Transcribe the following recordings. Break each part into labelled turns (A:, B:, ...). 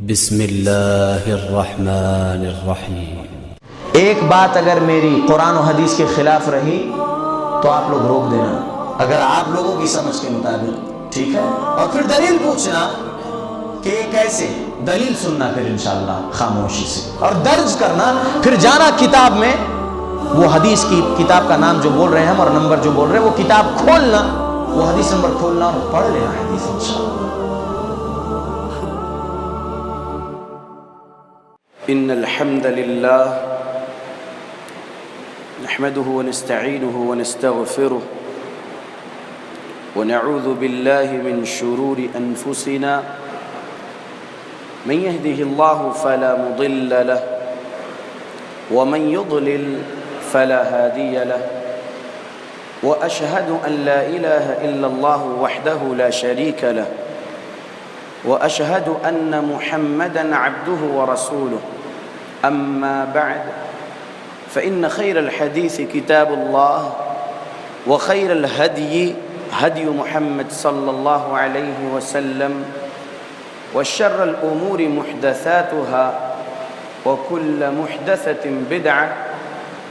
A: بسم اللہ الرحمن الرحیم۔
B: ایک بات اگر میری قرآن و حدیث کے خلاف رہی تو آپ لوگ روک دینا، اگر آپ لوگوں کی سمجھ کے مطابق، ٹھیک ہے؟ اور پھر دلیل پوچھنا کہ کیسے، دلیل سننا پھر انشاءاللہ خاموشی سے، اور درج کرنا، پھر جانا کتاب میں، وہ حدیث کی کتاب کا نام جو بول رہے ہیں ہم اور نمبر جو بول رہے ہیں، وہ کتاب کھولنا، وہ حدیث نمبر کھولنا اور پڑھ لینا حدیث انشاءاللہ۔
C: إن الحمد لله نحمده ونستعينه ونستغفره ونعوذ بالله من شرور أنفسنا من يهده الله فلا مضل له ومن يضلل فلا هادي له وأشهد أن لا إله إلا الله وحده لا شريك له وأشهد أن محمدًا عبده ورسوله أما بعد فإن خير الحديث كتاب الله وخير الهدي هدي محمد صلى الله عليه وسلم وشر الأمور محدثاتها وكل محدثة بدعة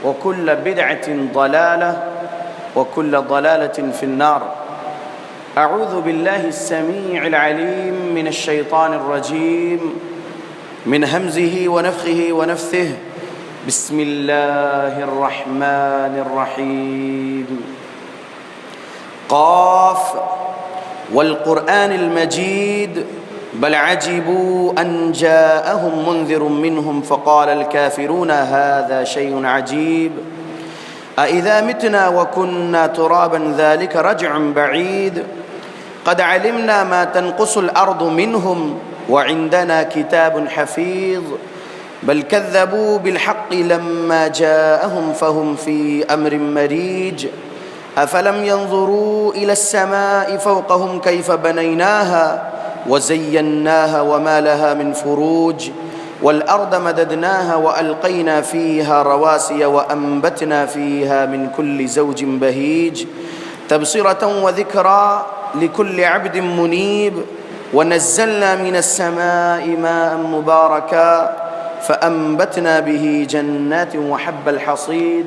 C: وكل بدعة ضلالة وكل ضلالة في النار أعوذ بالله السميع العليم من الشيطان الرجيم من همزه ونفخه ونفثه بسم الله الرحمن الرحيم قاف والقرآن المجيد بل عجبوا أن جاءهم منذر منهم فقال الكافرون هذا شيء عجيب أإذا متنا وكنا ترابا ذلك رجع بعيد قد علمنا ما تنقص الأرض منهم وعندنا كتاب حفيظ بل كذبوا بالحق لما جاءهم فهم في أمر مريج أفلم ينظروا إلى السماء فوقهم كيف بنيناها وزيناها وما لها من فروج والأرض مددناها وألقينا فيها رواسي وأنبتنا فيها من كل زوج بهيج تبصرة وذكرى لكل عبد منيب ونزلنا من السماء ماء مباركا فأنبتنا به جنات وحب الحصيد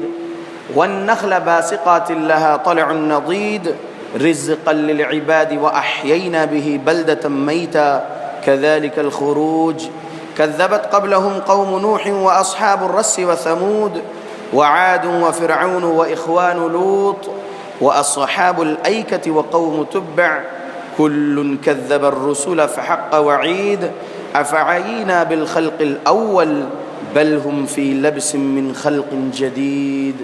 C: والنخل باسقات لها طلع نضيد رزقا للعباد وأحيينا به بلدة ميتا كذلك الخروج كذبت قبلهم قوم نوح وأصحاب الرس وثمود وعاد وفرعون وإخوان لوط وأصحاب الأيكة وقوم تبع كل كذب الرسل فحق وعيد أفعينا بالخلق الأول بل هم في لبس من خلق جديد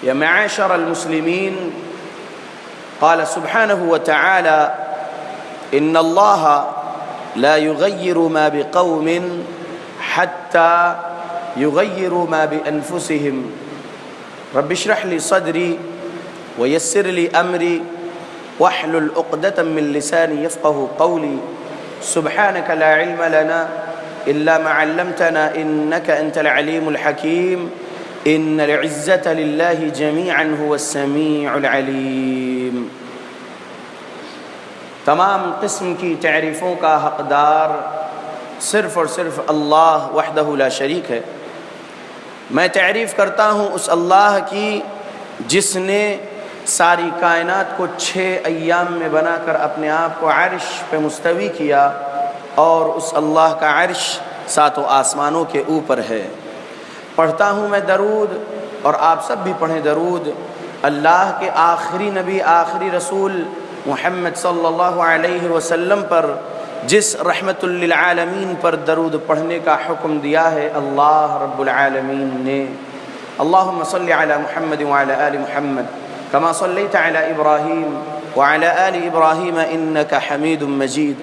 C: يا معاشر المسلمين قال سبحانه وتعالى إن الله لا يغير ما بقوم حتى يغيروا ما بأنفسهم رب اشرح لي صدري ويسر لي أمري واحلل عقدة من لساني يفقه قولي سبحانك لا علم لنا إلا ما علمتنا إنك أنت العليم الحكيم إن العزة لله جميعا هو السميع العليم۔ تمام قسم کی تعریفوں کا حقدار صرف اور صرف اللہ وحدہ لا شریک ہے۔ میں تعریف کرتا ہوں اس اللہ کی جس نے ساری کائنات کو 6 ایام میں بنا کر اپنے آپ کو عرش پہ مستوی کیا، اور اس اللہ کا عرش 7 آسمانوں کے اوپر ہے۔ پڑھتا ہوں میں درود، اور آپ سب بھی پڑھیں درود اللہ کے آخری نبی آخری رسول محمد صلی اللہ علیہ وسلم پر، جس رحمت للعالمین پر درود پڑھنے کا حکم دیا ہے اللہ رب العالمین نے۔ اللہم صلی علی محمد وعلی آل محمد كما صليت على إبراهيم وعلى آل إبراهيم إنك حميد مجيد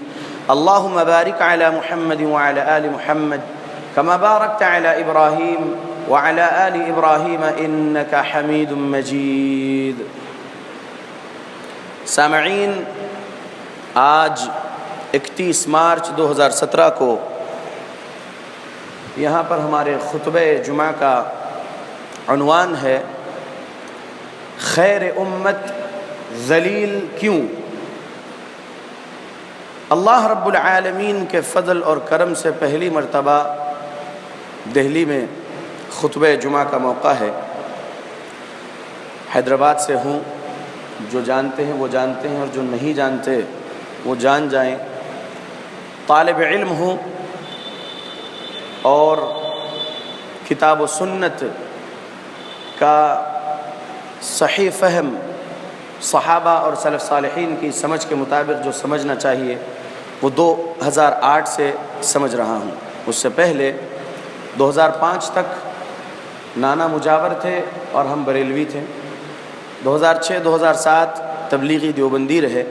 C: اللهم بارك على محمد وعلى آل محمد كما باركت على إبراهيم وعلى آل إبراهيم إنك حميد مجيد۔ سامعین، آج 31 مارچ 2017 کو یہاں پر ہمارے خطبہ جمعہ کا عنوان ہے خیر امت ذلیل کیوں؟ اللہ رب العالمین کے فضل اور کرم سے پہلی مرتبہ دہلی میں خطبہ جمعہ کا موقع ہے۔ حیدرآباد سے ہوں، جو جانتے ہیں وہ جانتے ہیں اور جو نہیں جانتے وہ جان جائیں۔ طالب علم ہوں اور کتاب و سنت کا صحیح فہم صحابہ اور سلف صالحین کی سمجھ کے مطابق جو سمجھنا چاہیے وہ 2008 سے سمجھ رہا ہوں۔ اس سے پہلے 2005 تک نانا مجاور تھے اور ہم بریلوی تھے۔ 2006-2007 تبلیغی دیوبندی رہے۔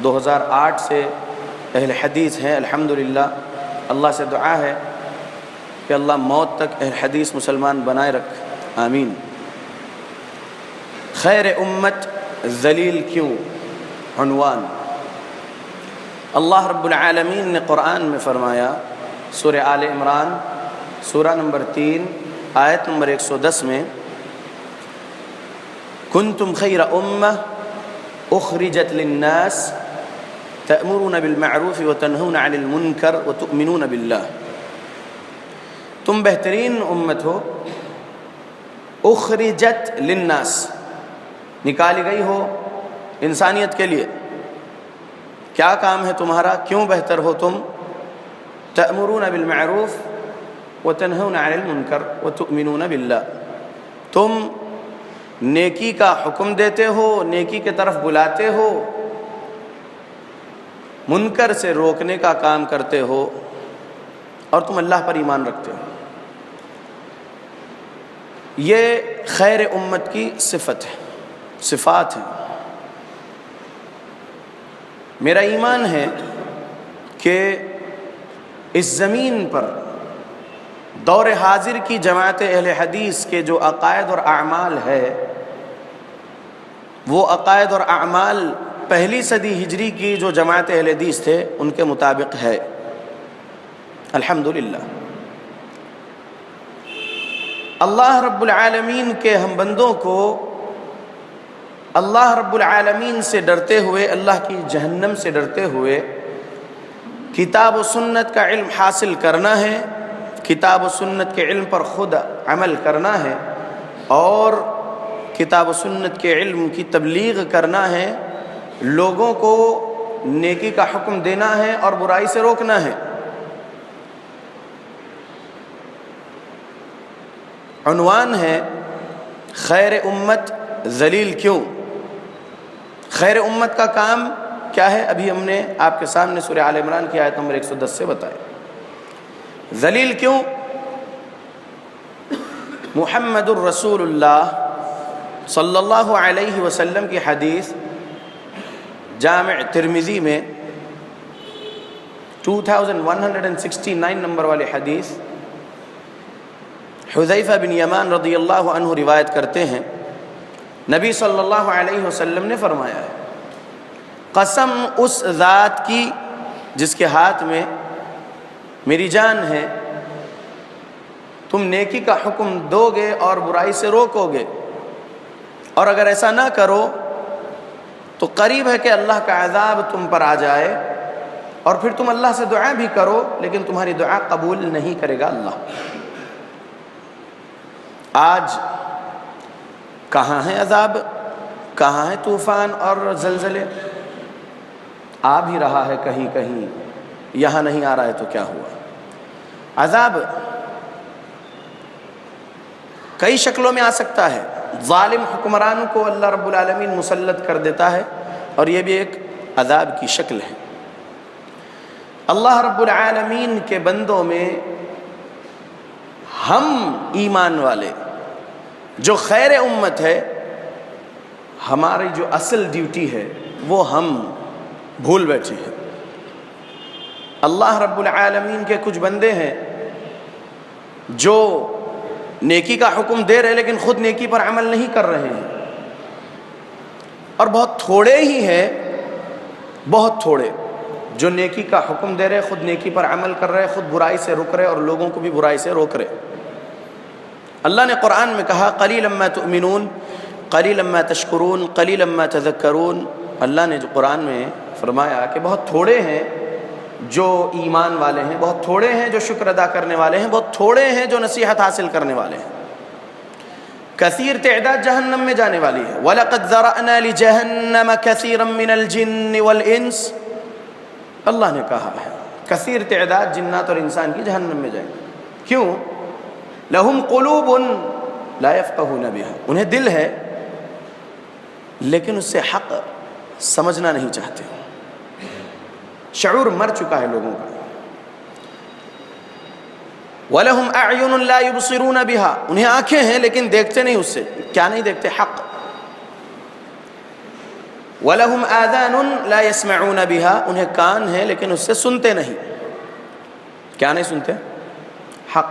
C: 2008 سے اہل حدیث ہیں الحمدللہ۔ اللہ سے دعا ہے کہ اللہ موت تک اہل حدیث مسلمان بنائے رکھ، آمین۔ خیر امت ذلیل کیوں؟ عنوان۔ اللہ رب العالمین نے قرآن میں فرمایا، سورہ آل عمران سورہ نمبر 3 آیت نمبر 110 میں، کنتم خیر امہ اخرجت للناس تأمرون بالمعروف وتنہون عن المنکر وتؤمنون باللہ۔ تم بہترین امت ہو، اخرجت للناس، نکالی گئی ہو انسانیت کے لیے۔ کیا کام ہے تمہارا؟ کیوں بہتر ہو تم؟ تأمرون بالمعروف وتنہون عن المنکر وتؤمنون باللہ، تم نیکی کا حکم دیتے ہو، نیکی کے طرف بلاتے ہو، منکر سے روکنے کا کام کرتے ہو، اور تم اللہ پر ایمان رکھتے ہو۔ یہ خیر امت کی صفت ہے، صفات ہیں۔ میرا ایمان ہے کہ اس زمین پر دور حاضر کی جماعت اہل حدیث کے جو عقائد اور اعمال ہے، وہ عقائد اور اعمال پہلی صدی ہجری کی جو جماعت اہل حدیث تھے ان کے مطابق ہے، الحمدللہ۔ اللہ رب العالمین کے ہم بندوں کو اللہ رب العالمین سے ڈرتے ہوئے، اللہ کی جہنم سے ڈرتے ہوئے کتاب و سنت کا علم حاصل کرنا ہے، کتاب و سنت کے علم پر خود عمل کرنا ہے، اور کتاب و سنت کے علم کی تبلیغ کرنا ہے، لوگوں کو نیکی کا حکم دینا ہے اور برائی سے روکنا ہے۔ عنوان ہے خیر امت ذلیل کیوں؟ خیر امت کا کام کیا ہے؟ ابھی ہم نے آپ کے سامنے سورہ آل عمران کی آیت نمبر 110 سے بتایا۔ ذلیل کیوں؟ محمد الرسول اللہ صلی اللہ علیہ وسلم کی حدیث جامع ترمذی میں 2169 نمبر والی حدیث، حذیفہ بن یمان رضی اللہ عنہ روایت کرتے ہیں، نبی صلی اللہ علیہ وسلم نے فرمایا ہے، قسم اس ذات کی جس کے ہاتھ میں میری جان ہے، تم نیکی کا حکم دو گے اور برائی سے روکو گے، اور اگر ایسا نہ کرو تو قریب ہے کہ اللہ کا عذاب تم پر آ جائے، اور پھر تم اللہ سے دعا بھی کرو لیکن تمہاری دعا قبول نہیں کرے گا اللہ۔ آج کہاں ہے عذاب؟ کہاں ہے طوفان اور زلزلے؟ آ بھی رہا ہے کہیں کہیں، یہاں نہیں آ رہا ہے تو کیا ہوا؟ عذاب کئی شکلوں میں آ سکتا ہے۔ ظالم حکمران کو اللہ رب العالمین مسلط کر دیتا ہے، اور یہ بھی ایک عذاب کی شکل ہے۔ اللہ رب العالمین کے بندوں میں ہم ایمان والے جو خیر امت ہے، ہماری جو اصل ڈیوٹی ہے وہ ہم بھول بیٹھے ہیں۔ اللہ رب العالمین کے کچھ بندے ہیں جو نیکی کا حکم دے رہے لیکن خود نیکی پر عمل نہیں کر رہے ہیں، اور بہت تھوڑے ہی ہیں، بہت تھوڑے جو نیکی کا حکم دے رہے، خود نیکی پر عمل کر رہے، خود برائی سے رک رہے اور لوگوں کو بھی برائی سے روک رہے۔ اللہ نے قرآن میں کہا قلیلا ما تؤمنون قلیلا ما تشکرون قلیلا ما تذکرون۔ اللہ نے جو قرآن میں فرمایا کہ بہت تھوڑے ہیں جو ایمان والے ہیں، بہت تھوڑے ہیں جو شکر ادا کرنے والے ہیں، بہت تھوڑے ہیں جو نصیحت حاصل کرنے والے ہیں، کثیر تعداد جہنم میں جانے والی ہے۔ وَلَقَدْ ذَرَأْنَا لِجَهَنَّمَ كَثِيرًا مِّنَ الْجِنِّ وَالْإِنسِ، اللہ نے کہا ہے کثیر تعداد جنات اور انسان کی جہنم میں جائیں گے۔ کیوں؟ لَهُمْ قُلُوبٌ لَا يَفْقَهُونَ بِهَا، انہیں دل ہے لیکن اس سے حق سمجھنا نہیں چاہتے، شعور مر چکا ہے لوگوں کا۔ وَلَهُمْ أَعْيُنٌ لَا يُبْصِرُونَ بِهَا، انہیں آنکھیں ہیں لیکن دیکھتے نہیں اس سے، کیا نہیں دیکھتے؟ حق۔ وَلَهُمْ آذَانٌ لَا يَسْمَعُونَ بِهَا، انہیں کان ہیں لیکن اس سے سنتے نہیں، کیا نہیں سنتے؟ حق۔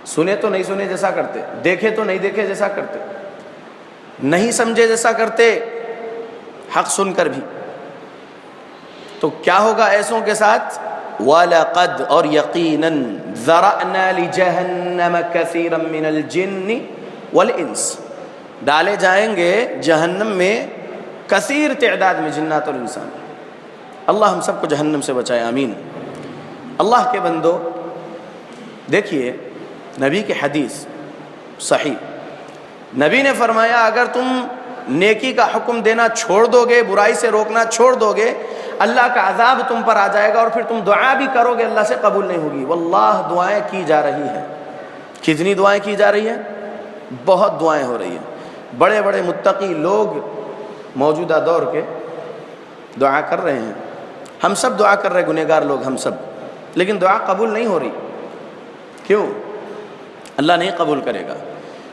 C: سنے تو نہیں سنے جیسا کرتے، دیکھے تو نہیں دیکھے جیسا کرتے، نہیں سمجھے جیسا کرتے، حق سن کر بھی۔ تو کیا ہوگا ایسوں کے ساتھ؟ وَلَقَدْ، اور یقیناً، ذَرَأْنَا لِجَهَنَّمَ كَثِيرًا مِّنَ الْجِنِّ وَالْإِنسِ، ڈالے جائیں گے جہنم میں کثیر تعداد میں جنات اور انسان۔ اللہ ہم سب کو جہنم سے بچائے، آمین۔ اللہ کے بندو، دیکھیے نبی کی حدیث صحیح، نبی نے فرمایا اگر تم نیکی کا حکم دینا چھوڑ دو گے، برائی سے روکنا چھوڑ دو گے، اللہ کا عذاب تم پر آ جائے گا، اور پھر تم دعا بھی کرو گے اللہ سے قبول نہیں ہوگی۔ واللہ دعائیں کی جا رہی ہیں، کتنی دعائیں کی جا رہی ہیں؟ بہت دعائیں ہو رہی ہیں، بڑے بڑے متقی لوگ موجودہ دور کے دعا کر رہے ہیں، ہم سب دعا کر رہے، گنہگار لوگ ہم سب، لیکن دعا قبول نہیں ہو رہی۔ کیوں؟ اللہ نہیں قبول کرے گا۔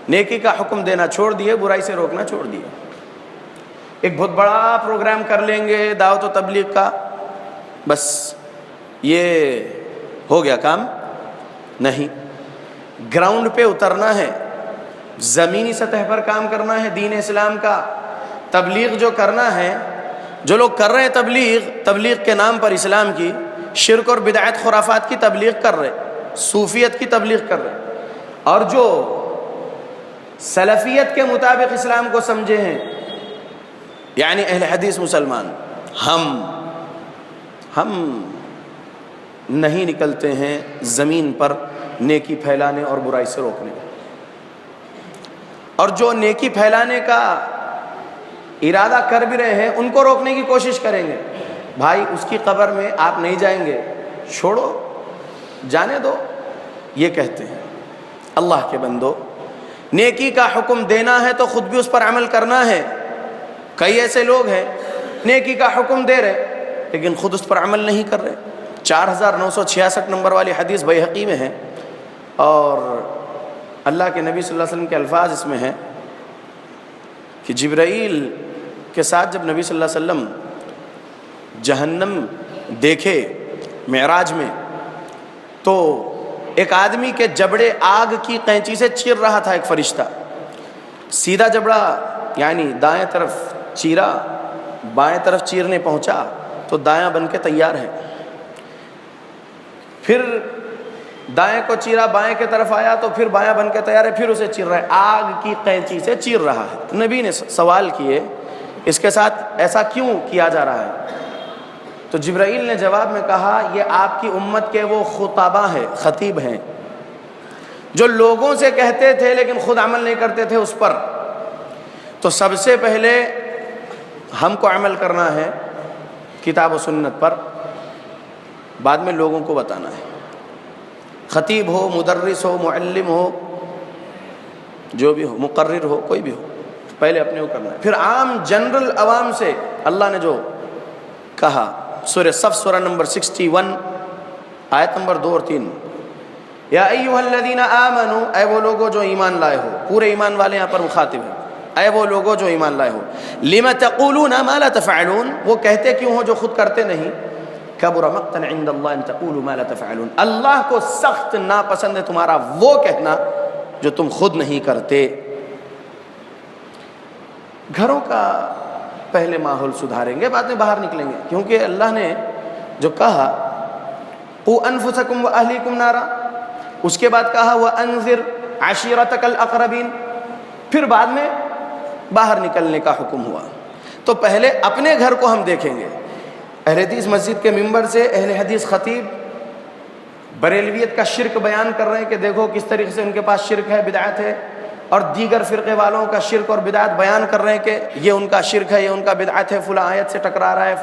C: نیکی کا حکم دینا چھوڑ دیے، برائی سے روکنا چھوڑ دیے۔ ایک بہت بڑا پروگرام کر لیں گے دعوت و تبلیغ کا، بس یہ ہو گیا کام نہیں، گراؤنڈ پہ اترنا ہے، زمینی سطح پر کام کرنا ہے، دین اسلام کا تبلیغ جو کرنا ہے۔ جو لوگ کر رہے ہیں تبلیغ کے نام پر اسلام کی، شرک اور بدعت خرافات کی تبلیغ کر رہے، صوفیت کی تبلیغ کر رہے، اور جو سلفیت کے مطابق اسلام کو سمجھے ہیں، یعنی اہل حدیث مسلمان، ہم نہیں نکلتے ہیں زمین پر نیکی پھیلانے اور برائی سے روکنے، اور جو نیکی پھیلانے کا ارادہ کر بھی رہے ہیں ان کو روکنے کی کوشش کریں گے۔ بھائی اس کی قبر میں آپ نہیں جائیں گے، چھوڑو، جانے دو، یہ کہتے ہیں۔ اللہ کے بندو، نیکی کا حکم دینا ہے تو خود بھی اس پر عمل کرنا ہے۔ کئی ایسے لوگ ہیں نیکی کا حکم دے رہے لیکن خود اس پر عمل نہیں کر رہے۔ 4966 نمبر والی حدیث بیہقی میں ہے، اور اللہ کے نبی صلی اللہ علیہ وسلم کے الفاظ اس میں ہیں کہ جبرائیل کے ساتھ جب نبی صلی اللہ علیہ وسلم جہنم دیکھے معراج میں، تو ایک آدمی کے جبڑے آگ کی قینچی سے چیر رہا تھا ایک فرشتہ، سیدھا جبڑا یعنی دائیں طرف چیرا، بائیں طرف چیرنے پہنچا تو دایاں بن کے تیار ہے، پھر دائیں کو چیرا، بائیں کے طرف آیا تو پھر بایاں بن کے تیار ہے، پھر اسے چیر رہا ہے، آگ کی قینچی سے چیر رہا ہے۔ نبی نے سوال کیے اس کے ساتھ ایسا کیوں کیا جا رہا ہے؟ تو جبرائیل نے جواب میں کہا یہ آپ کی امت کے وہ خطباء ہیں، خطیب ہیں، جو لوگوں سے کہتے تھے لیکن خود عمل نہیں کرتے تھے اس پر۔ تو سب سے پہلے ہم کو عمل کرنا ہے کتاب و سنت پر، بعد میں لوگوں کو بتانا ہے۔ خطیب ہو، مدرس ہو، معلم ہو، جو بھی ہو، مقرر ہو، کوئی بھی ہو، پہلے اپنے کو کرنا ہے، پھر عام جنرل عوام سے اللہ نے جو کہا، سورہ صف سورہ نمبر 61 آیت نمبر 2 اور 3، یا ایھا الذین آمنوا، اے وہ لوگوں جو ایمان لائے ہو، پورے ایمان والے یہاں پر مخاطب ہیں، اے وہ لوگوں جو ایمان لائے ہو، لم تقولون ما لا تفعلون، وہ کہتے کیوں ہو جو خود کرتے نہیں، کبر مقتا عند اللہ ان تقولوا ما لا تفعلون، اللہ کو سخت ناپسند ہے تمہارا وہ کہنا جو تم خود نہیں کرتے۔ گھروں کا پہلے ماحول سدھاریں گے، بعد میں باہر نکلیں گے، کیونکہ اللہ نے جو کہا قوا انفسکم واہلیکم نارا، اس کے بعد کہا وانذر عشیرتک الاقربین، پھر بعد میں باہر نکلنے کا حکم ہوا۔ تو پہلے اپنے گھر کو ہم دیکھیں گے، اہل حدیث مسجد کے ممبر سے اہل حدیث خطیب بریلویت کا شرک بیان کر رہے ہیں کہ دیکھو کس طریقے سے ان کے پاس شرک ہے، بدعت ہے، اور دیگر فرقے والوں کا شرک اور بدعت بیان کر رہے ہیں کہ یہ ان کا شرک ہے، یہ ان کا بدعت ہے، فلاں آیت سے ٹکرا رہا ہے،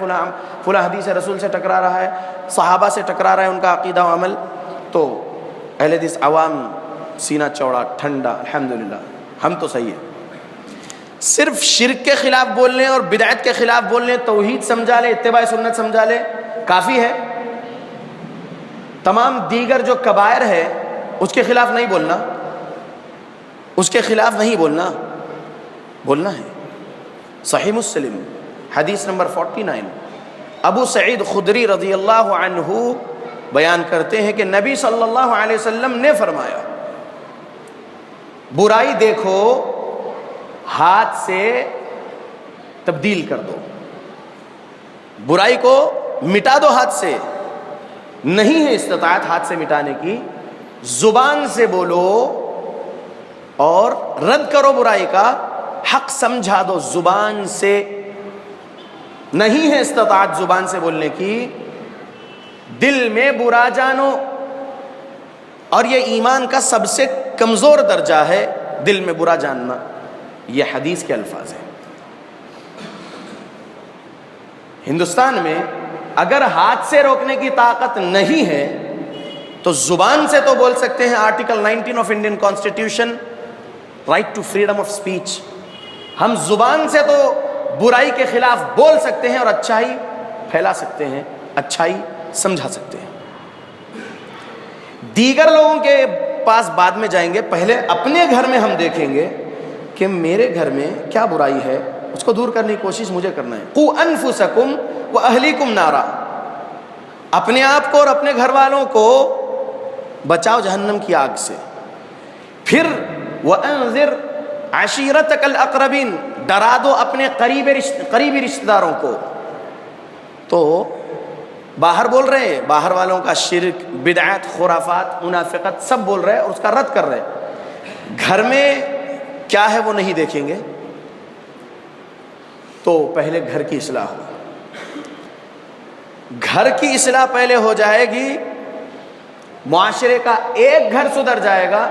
C: فلاں حدیث رسول سے ٹکرا رہا ہے، صحابہ سے ٹکرا رہا ہے ان کا عقیدہ و عمل. تو اہل حدیث عوام سینہ چوڑا ٹھنڈا، الحمدللہ ہم تو صحیح ہے. صرف شرک کے خلاف بول لیں اور بدعت کے خلاف بول لیں، توحید سمجھا لیں، اتباع سنت سمجھا لیں، کافی ہے. تمام دیگر جو کبائر ہے اس کے خلاف نہیں بولنا، اس کے خلاف نہیں بولنا ہے. صحیح مسلم حدیث نمبر 49 ابو سعید خدری رضی اللہ عنہ بیان کرتے ہیں کہ نبی صلی اللہ علیہ وسلم نے فرمایا، برائی دیکھو ہاتھ سے تبدیل کر دو، برائی کو مٹا دو ہاتھ سے، نہیں ہے استطاعت ہاتھ سے مٹانے کی، زبان سے بولو اور رد کرو برائی کا، حق سمجھا دو زبان سے، نہیں ہے استطاعت زبان سے بولنے کی، دل میں برا جانو. اور یہ ایمان کا سب سے کمزور درجہ ہے، دل میں برا جاننا. یہ حدیث کے الفاظ ہیں. ہندوستان میں اگر ہاتھ سے روکنے کی طاقت نہیں ہے تو زبان سے تو بول سکتے ہیں. Article 19 of Indian constitution, right to freedom of speech. ہم زبان سے تو برائی کے خلاف بول سکتے ہیں اور اچھائی پھیلا سکتے ہیں، اچھائی سمجھا سکتے ہیں. دیگر لوگوں کے پاس بعد میں جائیں گے، پہلے اپنے گھر میں ہم دیکھیں گے کہ میرے گھر میں کیا برائی ہے، اس کو دور کرنے کی کوشش مجھے کرنا ہے. قُوا أَنفُسَكُمْ وَأَهْلِيكُمْ نَارًا، اپنے آپ کو اور اپنے گھر والوں کو بچاؤ جہنم کی آگ سے. پھر وَأَنذِرْ عَشِيرَتَكَ الْأَقْرَبِينَ، ڈرا دو اپنے قریبی رشتہ داروں کو. تو باہر بول رہے ہیں، باہر والوں کا شرک، بدعات، خرافات، منافقت سب بول رہے ہیں اور اس کا رد کر رہے ہیں. گھر میں کیا ہے وہ نہیں دیکھیں گے. تو پہلے گھر کی اصلاح ہو، گھر کی اصلاح پہلے ہو جائے گی، معاشرے کا ایک گھر سدھر جائے گا.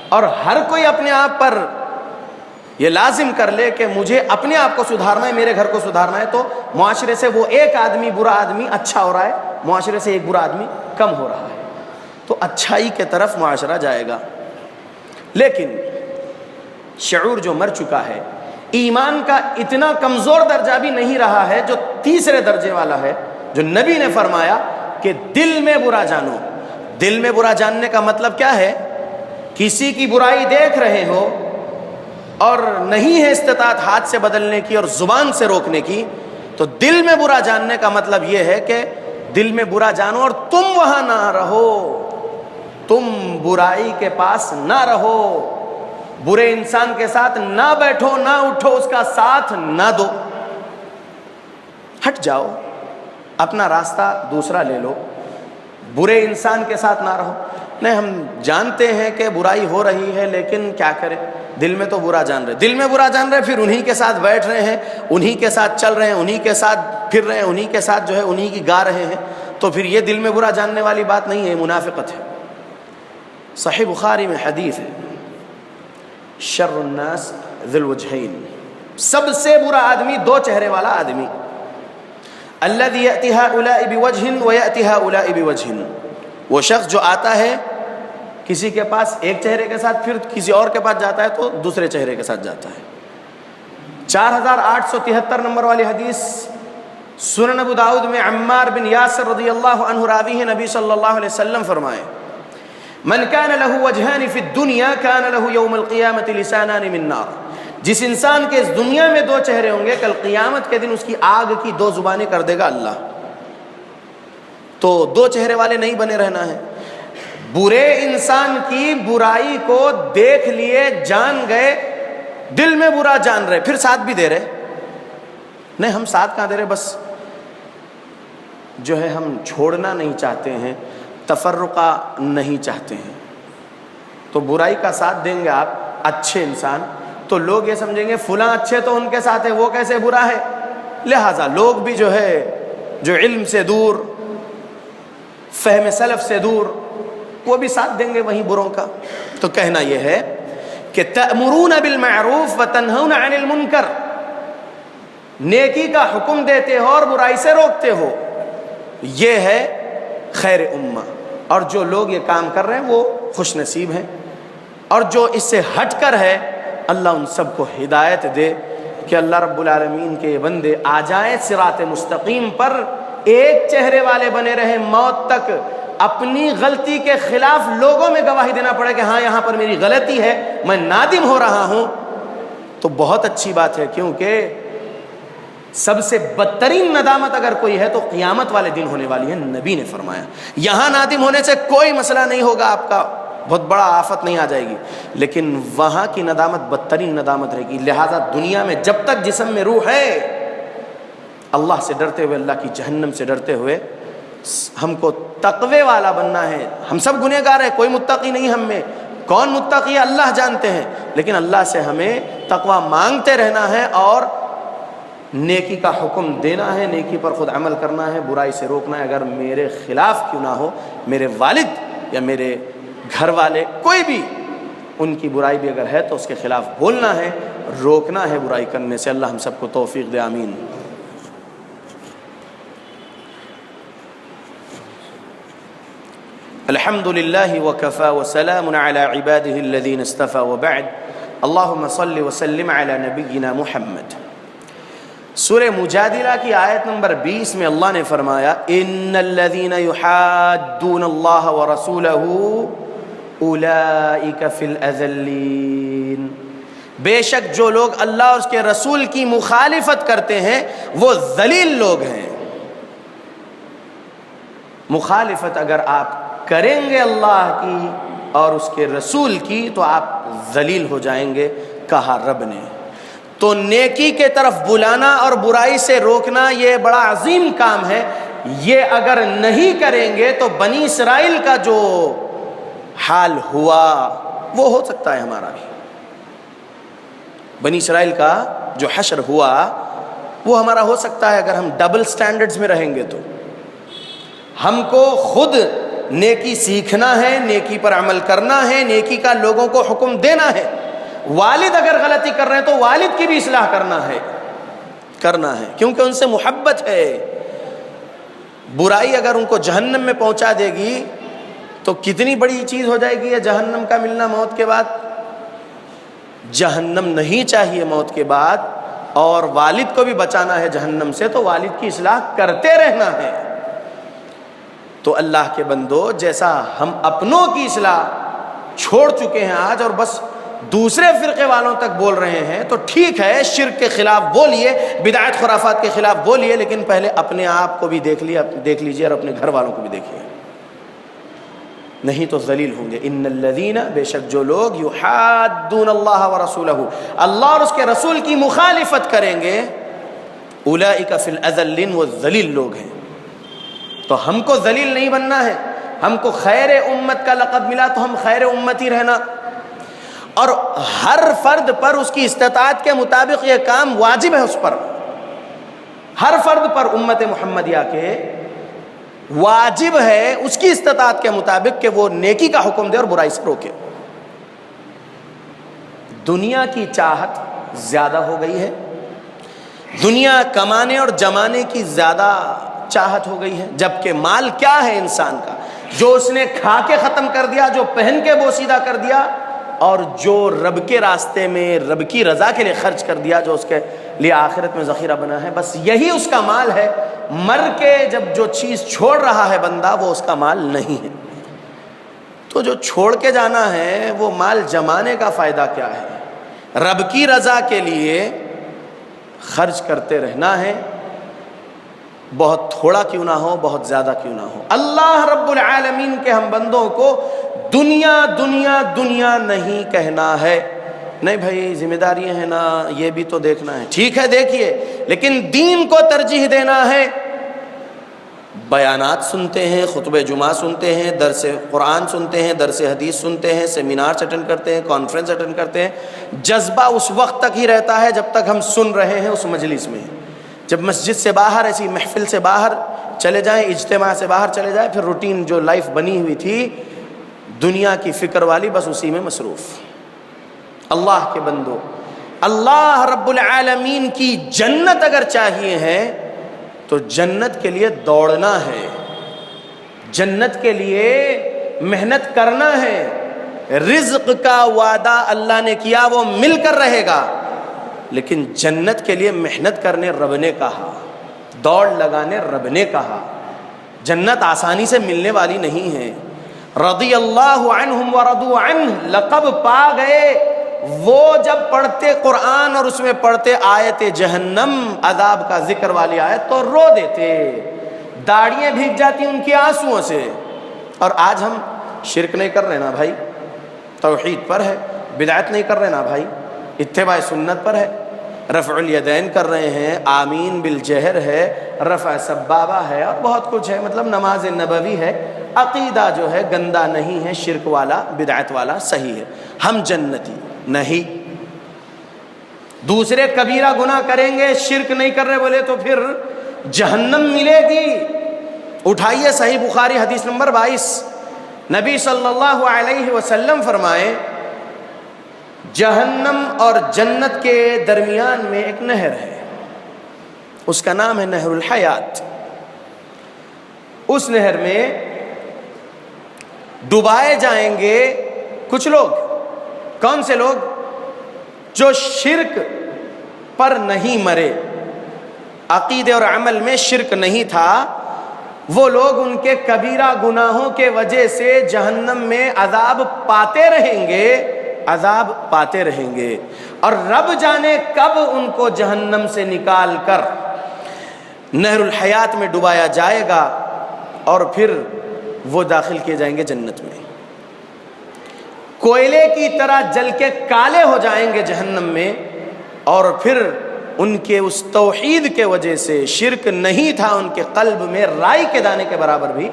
C: اور ہر کوئی اپنے آپ پر یہ لازم کر لے کہ مجھے اپنے آپ کو سدھارنا ہے، میرے گھر کو سدھارنا ہے، تو معاشرے سے وہ ایک آدمی برا آدمی اچھا ہو رہا ہے، معاشرے سے ایک برا آدمی کم ہو رہا ہے، تو اچھائی کے طرف معاشرہ جائے گا. لیکن شعور جو مر چکا ہے، ایمان کا اتنا کمزور درجہ بھی نہیں رہا ہے جو تیسرے درجے والا ہے، جو نبی نے فرمایا کہ دل میں برا جانو. دل میں برا جاننے کا مطلب کیا ہے؟ کسی کی برائی دیکھ رہے ہو اور نہیں ہے استطاعت ہاتھ سے بدلنے کی اور زبان سے روکنے کی، تو دل میں برا جاننے کا مطلب یہ ہے کہ دل میں برا جانو اور تم وہاں نہ رہو، تم برائی کے پاس نہ رہو، برے انسان کے ساتھ نہ بیٹھو، نہ اٹھو، اس کا ساتھ نہ دو، ہٹ جاؤ، اپنا راستہ دوسرا لے لو، برے انسان کے ساتھ نہ رہو. نہیں، ہم جانتے ہیں کہ برائی ہو رہی ہے لیکن کیا کریں، دل میں تو برا جان رہے، دل میں برا جان رہے، پھر انہی کے ساتھ بیٹھ رہے ہیں، انہی کے ساتھ چل رہے ہیں، انہی کے ساتھ پھر رہے ہیں، انہی کے ساتھ جو ہے انہی کی گا رہے ہیں، تو پھر یہ دل میں برا جاننے والی بات نہیں ہے، منافقت ہے. صحیح بخاری میں حدیث ہے، شر الناس ذو الوجہین، سب سے برا آدمی دو چہرے والا آدمی. الذی یأتی ہؤلاء بوجہ ویأتی ہؤلاء بوجہ، وہ شخص جو آتا ہے کسی کے پاس ایک چہرے کے ساتھ، پھر کسی اور کے پاس جاتا ہے تو دوسرے چہرے کے ساتھ جاتا ہے. 4873 نمبر والی حدیث سنن ابو داؤد میں عمار بن یاسر رضی اللہ عنہ راوی ہے، نبی صلی اللہ علیہ وسلم فرمائے، من کان لہ وجہان فی الدنیا کان لہ یوم القیامت لسانان من نار، جس انسان کے اس دنیا میں دو چہرے ہوں گے، کل قیامت کے دن اس کی آگ کی دو زبانیں کر دے گا اللہ. تو دو چہرے والے نہیں بنے رہنا ہے. برے انسان کی برائی کو دیکھ لیے، جان گئے، دل میں برا جان رہے، پھر ساتھ بھی دے رہے. نہیں، ہم ساتھ کہاں دے رہے، بس جو ہے ہم چھوڑنا نہیں چاہتے ہیں، تفرقہ نہیں چاہتے ہیں. تو برائی کا ساتھ دیں گے آپ، اچھے انسان، تو لوگ یہ سمجھیں گے فلاں اچھے تو ان کے ساتھ ہے، وہ کیسے برا ہے، لہٰذا لوگ بھی جو ہے جو علم سے دور، فہم سلف سے دور، وہ بھی ساتھ دیں گے وہیں بروں کا۔ تو کہنا یہ ہے کہ تأمرون بالمعروف وتنہون عن المنکر، نیکی کا حکم دیتے ہو اور برائی سے روکتے ہو، یہ ہے خیر امہ۔ اور جو لوگ یہ کام کر رہے ہیں وہ خوش نصیب ہیں، اور جو اس سے ہٹ کر ہے اللہ ان سب کو ہدایت دے کہ اللہ رب العالمین کے یہ بندے آ جائیں صراط مستقیم پر، ایک چہرے والے بنے رہیں موت تک، اپنی غلطی کے خلاف لوگوں میں گواہی دینا پڑے کہ ہاں یہاں پر میری غلطی ہے، میں نادم ہو رہا ہوں، تو بہت اچھی بات ہے۔ کیونکہ سب سے بدترین ندامت اگر کوئی ہے تو قیامت والے دن ہونے والی ہے، نبی نے فرمایا۔ یہاں نادم ہونے سے کوئی مسئلہ نہیں ہوگا، آپ کا بہت بڑا آفت نہیں آ جائے گی، لیکن وہاں کی ندامت بدترین ندامت رہے گی۔ لہذا دنیا میں جب تک جسم میں روح ہے، اللہ سے ڈرتے ہوئے، اللہ کی جہنم سے ڈرتے ہوئے ہم کو تقوی والا بننا ہے۔ ہم سب گنہگار ہیں، کوئی متقی نہیں ہم میں، کون متقی ہے اللہ جانتے ہیں، لیکن اللہ سے ہمیں تقوی مانگتے رہنا ہے اور نیکی کا حکم دینا ہے، نیکی پر خود عمل کرنا ہے، برائی سے روکنا ہے۔ اگر میرے خلاف کیوں نہ ہو، میرے والد یا میرے گھر والے کوئی بھی، ان کی برائی بھی اگر ہے تو اس کے خلاف بولنا ہے، روکنا ہے برائی کرنے سے۔ اللہ ہم سب کو توفیق دے، آمین۔ الحمد للہ وکفى وسلام علی عباده الذین اصطفى وبعد، اللہم صل وسلم علی نبینا محمد۔ سورہ مجادلہ کی آیت نمبر 20 میں اللہ نے فرمایا ان الذین یحادون اللہ ورسولہ اولئک فی الاذلین، بے شک جو لوگ اللہ اور اس کے رسول کی مخالفت کرتے ہیں وہ ذلیل لوگ ہیں۔ مخالفت اگر آپ کریں گے اللہ کی اور اس کے رسول کی تو آپ ذلیل ہو جائیں گے، کہا رب نے۔ تو نیکی کے طرف بلانا اور برائی سے روکنا یہ بڑا عظیم کام ہے۔ یہ اگر نہیں کریں گے تو بنی اسرائیل کا جو حال ہوا وہ ہو سکتا ہے ہمارا بھی۔ بنی اسرائیل کا جو حشر ہوا وہ ہمارا ہو سکتا ہے اگر ہم ڈبل سٹینڈرڈز میں رہیں گے۔ تو ہم کو خود نیکی سیکھنا ہے، نیکی پر عمل کرنا ہے، نیکی کا لوگوں کو حکم دینا ہے۔ والد اگر غلطی کر رہے ہیں تو والد کی بھی اصلاح کرنا ہے کیونکہ ان سے محبت ہے۔ برائی اگر ان کو جہنم میں پہنچا دے گی تو کتنی بڑی چیز ہو جائے گی یہ جہنم کا ملنا موت کے بعد۔ جہنم نہیں چاہیے موت کے بعد، اور والد کو بھی بچانا ہے جہنم سے، تو والد کی اصلاح کرتے رہنا ہے۔ تو اللہ کے بندو، جیسا ہم اپنوں کی اصلاح چھوڑ چکے ہیں آج اور بس دوسرے فرقے والوں تک بول رہے ہیں، تو ٹھیک ہے، شرک کے خلاف بولیے، بدعت خرافات کے خلاف بولیے، لیکن پہلے اپنے آپ کو بھی دیکھ لیجیے اور اپنے گھر والوں کو بھی دیکھیے، نہیں تو ذلیل ہوں گے۔ ان الذین، بے شک جو لوگ یحادون اللہ ورسولہ، اللہ اور اس کے رسول کی مخالفت کریں گے، اولئک فی الاذلین، وہ ذلیل لوگ ہیں۔ تو ہم کو ذلیل نہیں بننا ہے، ہم کو خیر امت کا لقب ملا تو ہم خیر امت ہی رہنا، اور ہر فرد پر اس کی استطاعت کے مطابق یہ کام واجب ہے اس پر۔ ہر فرد پر امت محمدیہ کے واجب ہے اس کی استطاعت کے مطابق کہ وہ نیکی کا حکم دے اور برائی سے روکے۔ دنیا کی چاہت زیادہ ہو گئی ہے، دنیا کمانے اور جمانے کی زیادہ چاہت ہو گئی ہے، جبکہ مال کیا ہے انسان کا؟ جو اس نے کھا کے ختم کر دیا، جو پہن کے بوسیدہ کر دیا، اور جو رب کے راستے میں رب کی رضا کے لیے خرچ کر دیا، جو اس کے لیے آخرت میں ذخیرہ بنا ہے، بس یہی اس کا مال ہے۔ مر کے جب جو چیز چھوڑ رہا ہے بندہ وہ اس کا مال نہیں ہے۔ تو جو چھوڑ کے جانا ہے وہ مال جمانے کا فائدہ کیا ہے؟ رب کی رضا کے لیے خرچ کرتے رہنا ہے، بہت تھوڑا کیوں نہ ہو، بہت زیادہ کیوں نہ ہو۔ اللہ رب العالمین کے ہم بندوں کو دنیا دنیا دنیا نہیں کہنا ہے۔ نہیں بھائی ذمہ داریاں ہیں نا، یہ بھی تو دیکھنا ہے، ٹھیک ہے دیکھیے، لیکن دین کو ترجیح دینا ہے۔ بیانات سنتے ہیں، خطبہ جمعہ سنتے ہیں، درس قرآن سنتے ہیں، درس حدیث سنتے ہیں، سیمینارز اٹینڈ کرتے ہیں، کانفرنس اٹینڈ کرتے ہیں، جذبہ اس وقت تک ہی رہتا ہے جب تک ہم سن رہے ہیں اس مجلس میں۔ جب مسجد سے باہر، ایسی محفل سے باہر چلے جائیں، اجتماع سے باہر چلے جائیں، پھر روٹین جو لائف بنی ہوئی تھی دنیا کی فکر والی، بس اسی میں مصروف۔ اللہ کے بندو، اللہ رب العالمین کی جنت اگر چاہیے ہے تو جنت کے لیے دوڑنا ہے، جنت کے لیے محنت کرنا ہے۔ رزق کا وعدہ اللہ نے کیا، وہ مل کر رہے گا، لیکن جنت کے لیے محنت کرنے رب نے کہا، دوڑ لگانے رب نے کہا۔ جنت آسانی سے ملنے والی نہیں ہے۔ رضی اللہ عنہم ورضوا عنہ لقب پا گئے وہ جب پڑھتے قرآن اور اس میں پڑھتے آیت جہنم عذاب کا ذکر والی آیت تو رو دیتے، داڑیاں بھیگ جاتی ان کے آنسوؤں سے۔ اور آج ہم شرک نہیں کر رہے نا بھائی، توحید پر ہے، بدعت نہیں کر رہے نا بھائی، اتباع سنت پر ہے، رفع الیدین کر رہے ہیں، آمین بالجہر ہے، رفع سبابہ ہے، اور بہت کچھ ہے، مطلب نماز نبوی ہے۔ عقیدہ جو ہے گندا نہیں ہے، شرک والا بدعت والا صحیح ہے۔ ہم جنتی نہیں، دوسرے کبیرہ گناہ کریں گے، شرک نہیں کر رہے بولے تو پھر جہنم ملے گی۔ اٹھائیے صحیح بخاری حدیث نمبر 22، نبی صلی اللہ علیہ وسلم فرمائے جہنم اور جنت کے درمیان میں ایک نہر ہے، اس کا نام ہے نہر الحیات۔ اس نہر میں ڈبائے جائیں گے کچھ لوگ۔ کون سے لوگ؟ جو شرک پر نہیں مرے، عقیدے اور عمل میں شرک نہیں تھا، وہ لوگ ان کے کبیرہ گناہوں کے وجہ سے جہنم میں عذاب پاتے رہیں گے، عذاب پاتے رہیں گے، اور رب جانے کب ان کو جہنم سے نکال کر نہر الحیات میں ڈبایا جائے گا، اور پھر وہ داخل کیے جائیں گے جنت میں۔ کوئلے کی طرح جل کے کالے ہو جائیں گے جہنم میں، اور پھر ان کے اس توحید کے وجہ سے، شرک نہیں تھا ان کے قلب میں رائی کے دانے کے برابر بھی،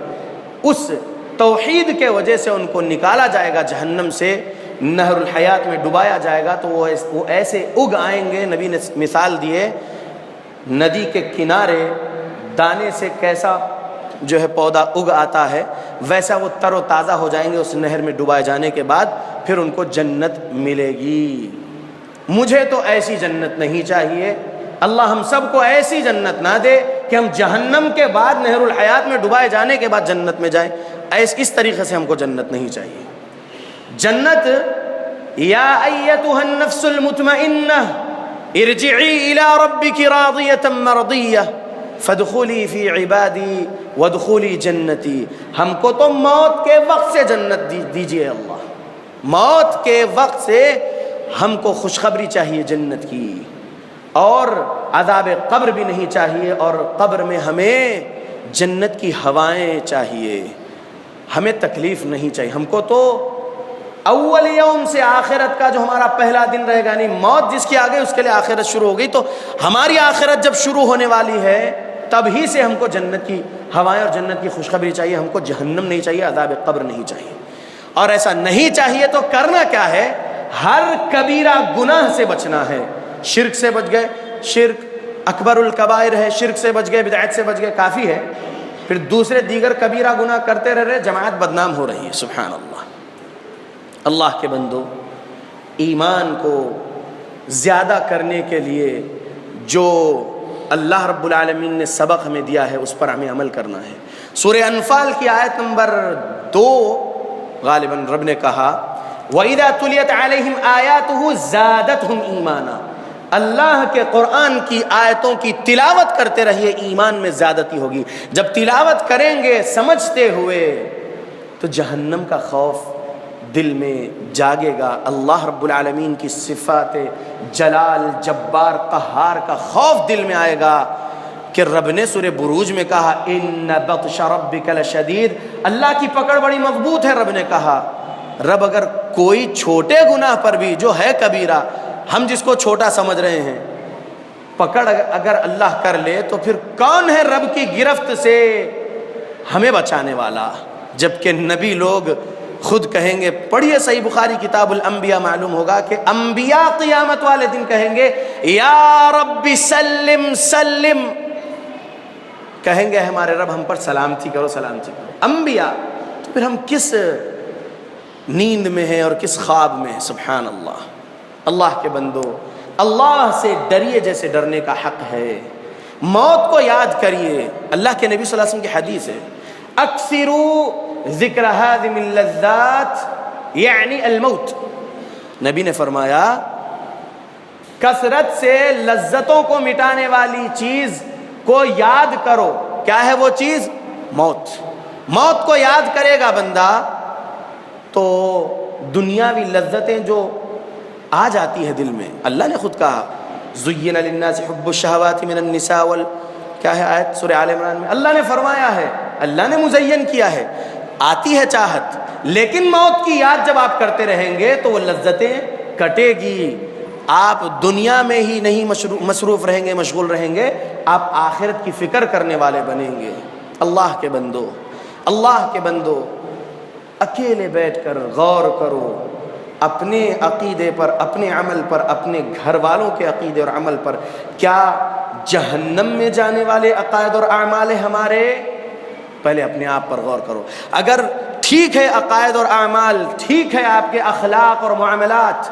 C: اس توحید کے وجہ سے ان کو نکالا جائے گا جہنم سے، نہر الحیات میں ڈبایا جائے گا، تو وہ ایسے اگ آئیں گے۔ نبی نے مثال دیے، ندی کے کنارے دانے سے کیسا جو ہے پودا اگ آتا ہے، ویسا وہ تر و تازہ ہو جائیں گے اس نہر میں ڈبائے جانے کے بعد، پھر ان کو جنت ملے گی۔ مجھے تو ایسی جنت نہیں چاہیے، اللہ ہم سب کو ایسی جنت نہ دے کہ ہم جہنم کے بعد نہر الحیات میں ڈبائے جانے کے بعد جنت میں جائیں۔ اس طریقے سے ہم کو جنت نہیں چاہیے۔ جنت، یا ایتھا النفس المطمئنہ ارجعی الی ربک راضیۃ مرضیہ فادخلی فی عبادی وادخلی جنتی۔ ہم کو تو موت کے وقت سے جنت دیجیے اللہ، موت کے وقت سے ہم کو خوشخبری چاہیے جنت کی، اور عذاب قبر بھی نہیں چاہیے، اور قبر میں ہمیں جنت کی ہوائیں چاہیے، ہمیں تکلیف نہیں چاہیے۔ ہم کو تو اول یوم سے آخرت کا جو ہمارا پہلا دن رہے گا، یعنی موت جس کی آ گئی اس کے لیے آخرت شروع ہو گئی، تو ہماری آخرت جب شروع ہونے والی ہے تب ہی سے ہم کو جنت کی ہوائیں اور جنت کی خوشخبری چاہیے، ہم کو جہنم نہیں چاہیے، عذاب قبر نہیں چاہیے۔ اور ایسا نہیں چاہیے تو کرنا کیا ہے؟ ہر کبیرہ گناہ سے بچنا ہے۔ شرک سے بچ گئے، شرک اکبر الکبائر ہے، شرک سے بچ گئے، بدعت سے بچ گئے، کافی ہے۔ پھر دوسرے دیگر کبیرہ گناہ کرتے رہے، جماعت بدنام ہو رہی ہے۔ سبحان اللہ۔ اللہ کے بندو، ایمان کو زیادہ کرنے کے لیے جو اللہ رب العالمین نے سبق ہمیں دیا ہے اس پر ہمیں عمل کرنا ہے۔ سورہ انفال کی آیت نمبر 2 غالباً رب نے کہا وَإِذَا تُلِيَتْ عَلَيْهِمْ آيَاتُهُ زَادَتْهُمْ ایمانا، اللہ کے قرآن کی آیتوں کی تلاوت کرتے رہیے، ایمان میں زیادتی ہوگی۔ جب تلاوت کریں گے سمجھتے ہوئے تو جہنم کا خوف دل میں جاگے گا، اللہ رب العالمین کی صفات جلال جبار قہار کا خوف دل میں آئے گا کہ رب نے سورہ بروج میں کہا ان بطش ربک لشدید، اللہ کی پکڑ بڑی مضبوط ہے۔ رب نے کہا، رب اگر کوئی چھوٹے گناہ پر بھی جو ہے کبیرہ، ہم جس کو چھوٹا سمجھ رہے ہیں، پکڑ اگر اللہ کر لے تو پھر کون ہے رب کی گرفت سے ہمیں بچانے والا؟ جبکہ نبی لوگ خود کہیں گے، پڑھیے صحیح بخاری کتاب الانبیاء، معلوم ہوگا کہ انبیاء قیامت والے دن کہیں گے یا رب سلم سلم، کہیں گے ہمارے رب ہم پر سلامتی کرو سلامتی کرو. انبیاء تو پھر ہم کس نیند میں ہیں اور کس خواب میں ہیں. سبحان اللہ. اللہ کے بندو اللہ سے ڈریے جیسے ڈرنے کا حق ہے. موت کو یاد کریے. اللہ کے نبی صلی اللہ علیہ وسلم کی حدیث ہے اکثروا ذکر ہادم اللذات یعنی الموت. نبی نے فرمایا کثرت سے لذتوں کو مٹانے والی چیز کو یاد کرو. کیا ہے وہ چیز؟ موت. موت کو یاد کرے گا بندہ تو دنیاوی لذتیں جو آ جاتی ہے دل میں. اللہ نے خود کہا زین للناس حب الشہوات من النساء کیا ہے آیت سورہ آل عمران میں. اللہ نے فرمایا ہے, اللہ نے مزین کیا ہے, آتی ہے چاہت, لیکن موت کی یاد جب آپ کرتے رہیں گے تو وہ لذتیں کٹے گی. آپ دنیا میں ہی نہیں مصروف رہیں گے, مشغول رہیں گے, آپ آخرت کی فکر کرنے والے بنیں گے. اللہ کے بندو, اللہ کے بندو, اکیلے بیٹھ کر غور کرو اپنے عقیدے پر, اپنے عمل پر, اپنے گھر والوں کے عقیدے اور عمل پر. کیا جہنم میں جانے والے عقائد اور اعمال ہمارے؟ پہلے اپنے آپ پر غور کرو. اگر ٹھیک ہے عقائد اور اعمال, ٹھیک ہے آپ کے اخلاق اور معاملات,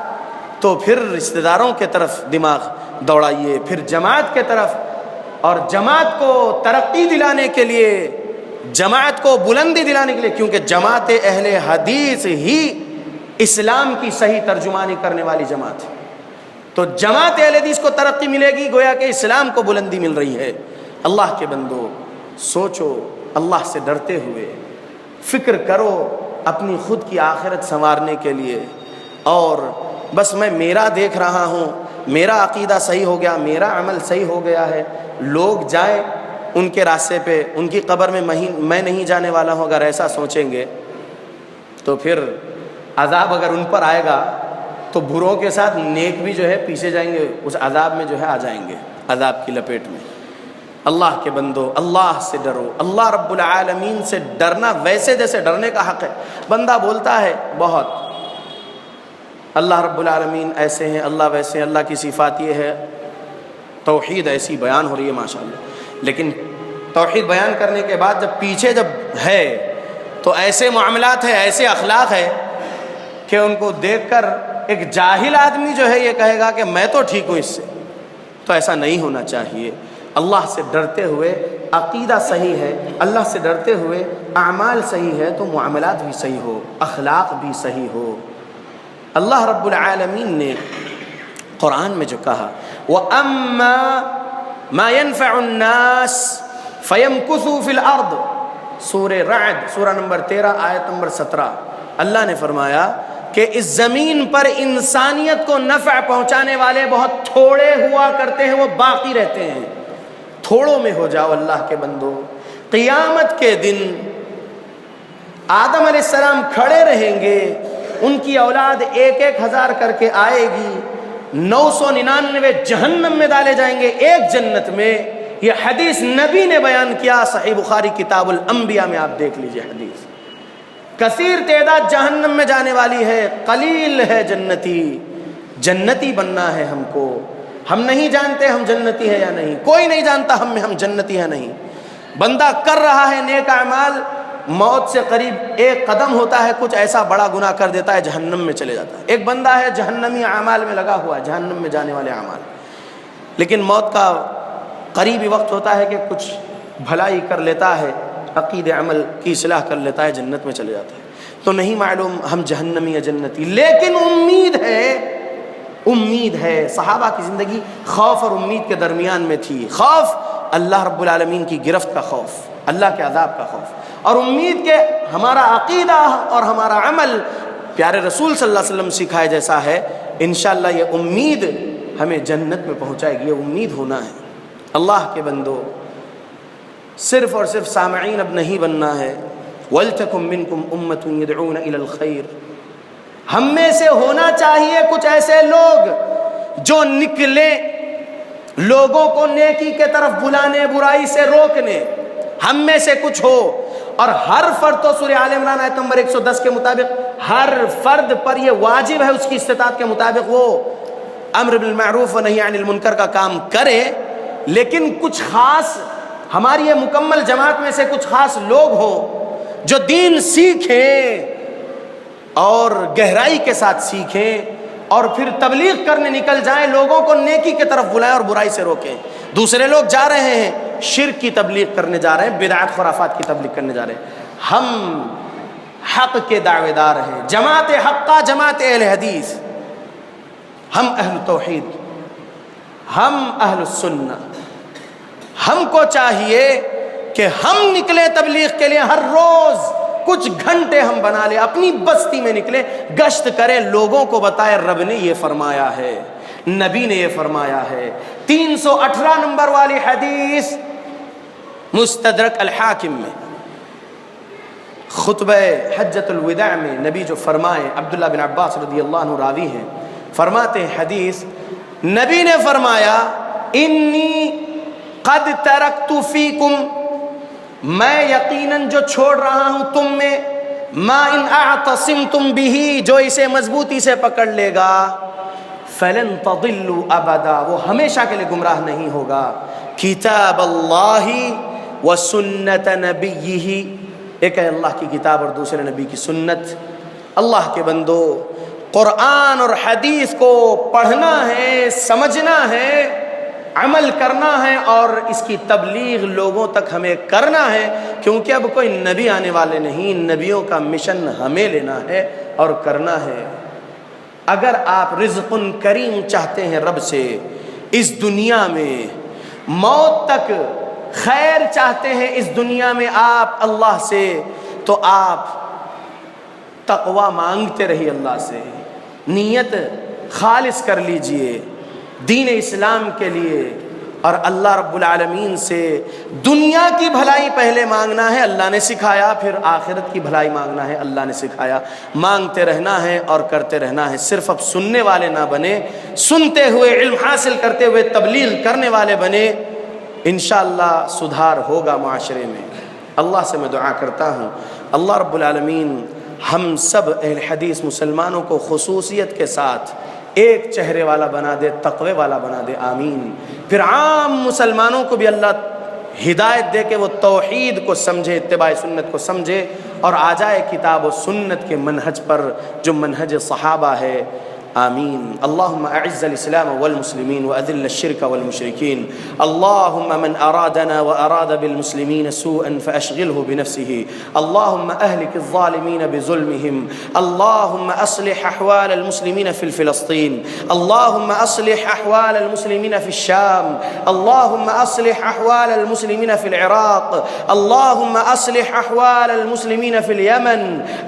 C: تو پھر رشتہ داروں کے طرف دماغ دوڑائیے, پھر جماعت کے طرف, اور جماعت کو ترقی دلانے کے لیے, جماعت کو بلندی دلانے کے لیے, کیونکہ جماعت اہل حدیث ہی اسلام کی صحیح ترجمانی کرنے والی جماعت ہے. تو جماعت اہل حدیث کو ترقی ملے گی, گویا کہ اسلام کو بلندی مل رہی ہے. اللہ کے بندو سوچو, اللہ سے ڈرتے ہوئے فکر کرو اپنی خود کی آخرت سنوارنے کے لیے. اور بس میں میرا دیکھ رہا ہوں, میرا عقیدہ صحیح ہو گیا, میرا عمل صحیح ہو گیا ہے, لوگ جائیں ان کے راستے پہ, ان کی قبر میں میں نہیں جانے والا ہوں, اگر ایسا سوچیں گے تو پھر عذاب اگر ان پر آئے گا تو بروں کے ساتھ نیک بھی جو ہے پیچھے جائیں گے, اس عذاب میں جو ہے آ جائیں گے, عذاب کی لپیٹ میں. اللہ کے بندو اللہ سے ڈرو. اللہ رب العالمین سے ڈرنا ویسے جیسے ڈرنے کا حق ہے. بندہ بولتا ہے بہت اللہ رب العالمین ایسے ہیں, اللہ ویسے ہیں, اللہ کی صفات یہ ہے, توحید ایسی بیان ہو رہی ہے ماشاءاللہ, لیکن توحید بیان کرنے کے بعد جب پیچھے جب ہے تو ایسے معاملات ہیں, ایسے اخلاق ہے کہ ان کو دیکھ کر ایک جاہل آدمی جو ہے یہ کہے گا کہ میں تو ٹھیک ہوں اس سے. تو ایسا نہیں ہونا چاہیے. اللہ سے ڈرتے ہوئے عقیدہ صحیح ہے, اللہ سے ڈرتے ہوئے اعمال صحیح ہے, تو معاملات بھی صحیح ہو, اخلاق بھی صحیح ہو. اللہ رب العالمین نے قرآن میں جو کہا وَأَمَّا مَا يَنْفَعُ النَّاسِ فَيَمْكُثُوا فِي الْأَرْضِ, سورہ رعد سورہ نمبر 13 آیت نمبر 17. اللہ نے فرمایا کہ اس زمین پر انسانیت کو نفع پہنچانے والے بہت تھوڑے ہوا کرتے ہیں, وہ باقی رہتے ہیں. تھوڑوں میں ہو جاؤ اللہ کے بندو. قیامت کے دن آدم علیہ السلام کھڑے رہیں گے, ان کی اولاد 1,000 کر کے آئے گی, 999 جہنم میں ڈالے جائیں گے, ایک جنت میں. یہ حدیث نبی نے بیان کیا, صحیح بخاری کتاب الانبیاء میں آپ دیکھ لیجئے حدیث. کثیر تعداد جہنم میں جانے والی ہے, قلیل ہے جنتی. جنتی بننا ہے ہم کو. ہم نہیں جانتے ہم جنتی ہیں یا نہیں, کوئی نہیں جانتا ہم جنتی ہیں نہیں. بندہ کر رہا ہے نیک اعمال, موت سے قریب ایک قدم ہوتا ہے, کچھ ایسا بڑا گناہ کر دیتا ہے, جہنم میں چلے جاتا ہے. ایک بندہ ہے جہنمی اعمال میں لگا ہوا ہے, جہنم میں جانے والے اعمال, لیکن موت کا قریبی وقت ہوتا ہے کہ کچھ بھلائی کر لیتا ہے, عقید عمل کی اصلاح کر لیتا ہے, جنت میں چلے جاتا ہے. تو نہیں معلوم ہم جہنمی یا جنتی, لیکن امید ہے. امید ہے. صحابہ کی زندگی خوف اور امید کے درمیان میں تھی. خوف اللہ رب العالمین کی گرفت کا خوف, اللہ کے عذاب کا خوف, اور امید کے ہمارا عقیدہ اور ہمارا عمل پیارے رسول صلی اللہ علیہ وسلم سکھائے جیسا ہے. انشاءاللہ یہ امید ہمیں جنت میں پہنچائے گی, یہ امید ہونا ہے. اللہ کے بندو صرف اور صرف سامعین اب نہیں بننا ہے. وَلْتَكُمْ مِنْكُمْ أُمَّةٌ يَدْعُونَ إِلَى الْخَيْرِ, ہم میں سے ہونا چاہیے کچھ ایسے لوگ جو نکلے لوگوں کو نیکی کے طرف بلانے, برائی سے روکنے. ہم میں سے کچھ ہو, اور ہر فرد, تو سورہ آل عمران آیت نمبر 110 کے مطابق ہر فرد پر یہ واجب ہے اس کی استطاعت کے مطابق وہ امر بالمعروف و نہی عن المنکر کا کام کرے. لیکن کچھ خاص ہماری یہ مکمل جماعت میں سے کچھ خاص لوگ ہوں جو دین سیکھیں اور گہرائی کے ساتھ سیکھیں اور پھر تبلیغ کرنے نکل جائیں، لوگوں کو نیکی کی طرف بلائیں اور برائی سے روکیں۔ دوسرے لوگ جا رہے ہیں شرک کی تبلیغ کرنے جا رہے ہیں، بدعت خرافات کی تبلیغ کرنے جا رہے ہیں۔ ہم حق کے دعوے دار ہیں، جماعت حقہ، جماعت اہل حدیث، ہم اہل توحید، ہم اہل السنہ۔ ہم کو چاہیے کہ ہم نکلیں تبلیغ کے لیے، ہر روز کچھ گھنٹے ہم بنا لیں، اپنی بستی میں نکلیں، گشت کریں، لوگوں کو بتائیں رب نے یہ فرمایا ہے، نبی نے یہ فرمایا ہے۔ 318 نمبر والی حدیث مستدرک الحاکم میں، خطبہ حجۃ الوداع میں نبی جو فرمائے، عبداللہ بن عباس رضی اللہ عنہ راوی ہیں، فرماتے ہیں حدیث، نبی نے فرمایا انی قد ترکت فیکم، میں یقیناً جو چھوڑ رہا ہوں تم میں، ما ان اعتصمتم به، جو اسے مضبوطی سے پکڑ لے گا، فلن تضلوا ابدا، وہ ہمیشہ کے لیے گمراہ نہیں ہوگا، کتاب اللہ و سنت نبیہ، ایک ہے اللہ کی کتاب اور دوسرے نبی کی سنت۔ اللہ کے بندو، قرآن اور حدیث کو پڑھنا ہے، سمجھنا ہے، عمل کرنا ہے اور اس کی تبلیغ لوگوں تک ہمیں کرنا ہے، کیونکہ اب کوئی نبی آنے والے نہیں، نبیوں کا مشن ہمیں لینا ہے اور کرنا ہے۔ اگر آپ رزق کریم چاہتے ہیں رب سے اس دنیا میں، موت تک خیر چاہتے ہیں اس دنیا میں آپ اللہ سے، تو آپ تقوی مانگتے رہیے اللہ سے، نیت خالص کر لیجئے دین اسلام کے لیے، اور اللہ رب العالمین سے دنیا کی بھلائی پہلے مانگنا ہے، اللہ نے سکھایا، پھر آخرت کی بھلائی مانگنا ہے، اللہ نے سکھایا، مانگتے رہنا ہے اور کرتے رہنا ہے۔ صرف اب سننے والے نہ بنے، سنتے ہوئے علم حاصل کرتے ہوئے تبلیغ کرنے والے بنے، انشاءاللہ سدھار ہوگا معاشرے میں۔ اللہ سے میں دعا کرتا ہوں اللہ رب العالمین ہم سب اہل حدیث مسلمانوں کو خصوصیت کے ساتھ ایک چہرے والا بنا دے، تقوی والا بنا دے، آمین۔ پھر عام مسلمانوں کو بھی اللہ ہدایت دے کہ وہ توحید کو سمجھے، اتباع سنت کو سمجھے اور آ جائے کتاب و سنت کے منہج پر جو منہج صحابہ ہے، آمین۔ اللہم اعز الاسلام والمسلمین واذل الشرک والمشرکین، اللہم من ارادنا واراد بالمسلمین سوءا فاشغله بنفسه، اللہم اہلک الظالمین بظلمهم، اللہم اصلح احوال المسلمین في فلسطین، اللہم اصلح احوال المسلمین في الشام، اللہم اصلح احوال المسلمین في العراق، اللہم اصلح احوال المسلمین في اليمن،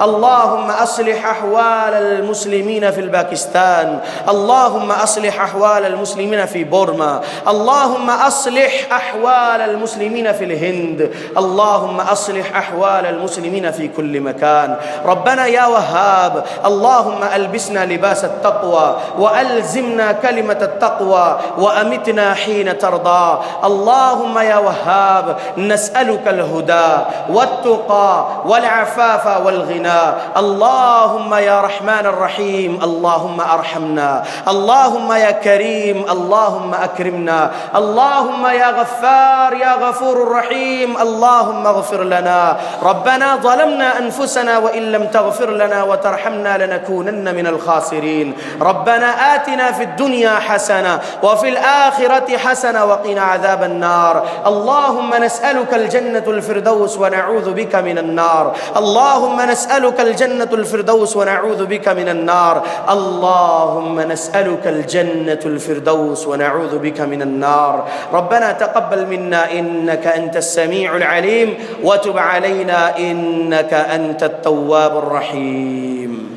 C: اللہم اصلح احوال المسلمین في الباکستان، اللهم أصلح أحوال المسلمين في بورما، اللهم أصلح أحوال المسلمين في الهند، اللهم أصلح أحوال المسلمين في كل مكان، ربنا يا وهاب اللهم ألبسنا لباس التقوى وألزمنا كلمة التقوى وأمتنا حين ترضى، اللهم يا وهاب نسألك الهدى والتقى والعفاف والغنى، اللهم يا رحمن الرحيم اللهم ارحمنا، اللهم يا كريم اللهم اكرمنا، اللهم يا غفار يا غفور الرحيم اللهم اغفر لنا، ربنا ظلمنا انفسنا وان لم تغفر لنا وترحمنا لنكونن من الخاسرين، ربنا آتنا في الدنيا حسنة وفي الآخرة حسنة وقنا عذاب النار، اللهم نسألك الجنة الفردوس ونعوذ بك من النار، اللهم نسألك الجنة الفردوس ونعوذ بك من النار، اللهم نسألك الجنة الفردوس ونعوذ بك من النار، ربنا تقبل منا إنك أنت السميع العليم وتب علينا إنك أنت التواب الرحيم.